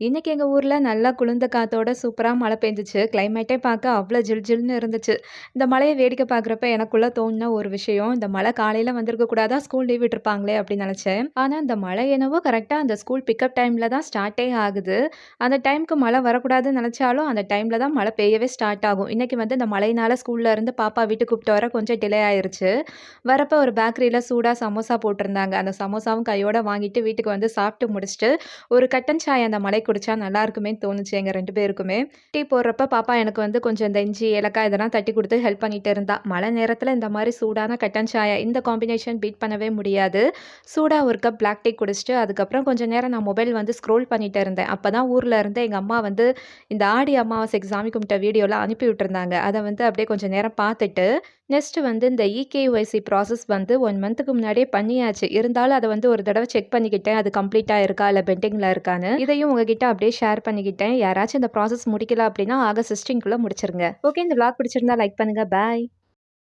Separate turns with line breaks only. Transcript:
இன்னைக்கு எங்க ஊர்ல நல்லா குளிர்ந்த காத்தோட சூப்பரா மழை பெஞ்சுச்சு. கிளைமேட்டே பார்க்க அவ்ளோ ஜில் ஜில்னு இருந்துச்சு. இந்த மழைய வேடிக்கை பார்க்குறப்ப எனக்குள்ள தோணுன ஒரு விஷயம், இந்த மழை காலையில வந்திருக்க கூடாதா? ஸ்கூல் லீவ் விட்டுருப்பாங்களே அப்படின்னு நெனச்சேன். ஆனா இந்த மழை என்னவோ கரெக்ட்டா அந்த ஸ்கூல் பிக்கப் டைம்ல தான் ஸ்டார்ட்டே ஆகுது. அந்த டைம்க்கு மழை வரக்கூடாதுன்னு நெனச்சாலும், அந்த டைம்ல தான் மழை பெய்யவே ஸ்டார்ட் ஆகும். இன்னைக்கு வந்து இந்த மழைனால ஸ்கூல்ல இருந்து பாப்பா வீட்டுக்கு கூப்பிட்டு வர கொஞ்சம் டிலே ஆயிருச்சு. வரப்ப ஒரு பேக்கரியில சூடா சமோசா போட்டிருந்தாங்க. அந்த சமோசாவும் கையோட வாங்கிட்டு வீட்டுக்கு வந்து சாப்பிட்டு முடிச்சுட்டு, ஒரு கட்டன் சாய் அந்த மலை குடிச்சா நல்லா இருக்குமேன்னு தோணுச்சு எங்க 2 பேருக்குமே. டீ போடுறப்ப பாப்பா எனக்கு வந்து கொஞ்சம் இந்த இஞ்சி, ஏலக்காய் இதெல்லாம் தட்டி குடுத்து ஹெல்ப் பண்ணிட்டு இருந்தா. மழை நேரத்துல இந்த மாரி சூடான கட்டன் சாயா இந்த காம்பினேஷன் பீட் பண்ணவே முடியாது. சூடா ஒரு கப் பிளாக் டீ குடிச்சுட்டு, அதுக்கப்புறம் கொஞ்சம் நேரம் நான் மொபைல் வந்து ஸ்க்ரோல் பண்ணிட்டு இருந்தேன். அப்பதான் ஊர்ல இருந்து எங்க அம்மா வந்து இந்த ஆடி அமாவாசைக்கு சாமி கும்பிட்ட வீடியோலாம் அனுப்பி விட்டுருந்தாங்க. அத வந்து அப்படியே கொஞ்சம் நேரம் பார்த்துட்டு, நெக்ஸ்ட் வந்து இந்த இகேஒய்சி ப்ராசஸ் வந்து 1 மந்த்துக்கு முன்னாடியே பண்ணியாச்சு. இருந்தாலும் அத வந்து ஒரு தடவ செக் பண்ணிக்கிட்டேன். அது கம்ப்ளீட்டா இருக்கா? இல்ல பெண்டிங்ல இருக்கான்னு. இதையும் உங்ககிட்ட அப்படியே ஷேர் பண்ணிக்கிட்டேன். யாராச்சும் இந்த ப்ராசஸ் முடிக்கல அப்படின்னா, ஆகஸ்ட் 16க்குள்ள முடிச்சிருங்க. ஓகே இந்த விளாக் பிடிச்சிருந்தா லைக் பண்ணுங்க. பாய்.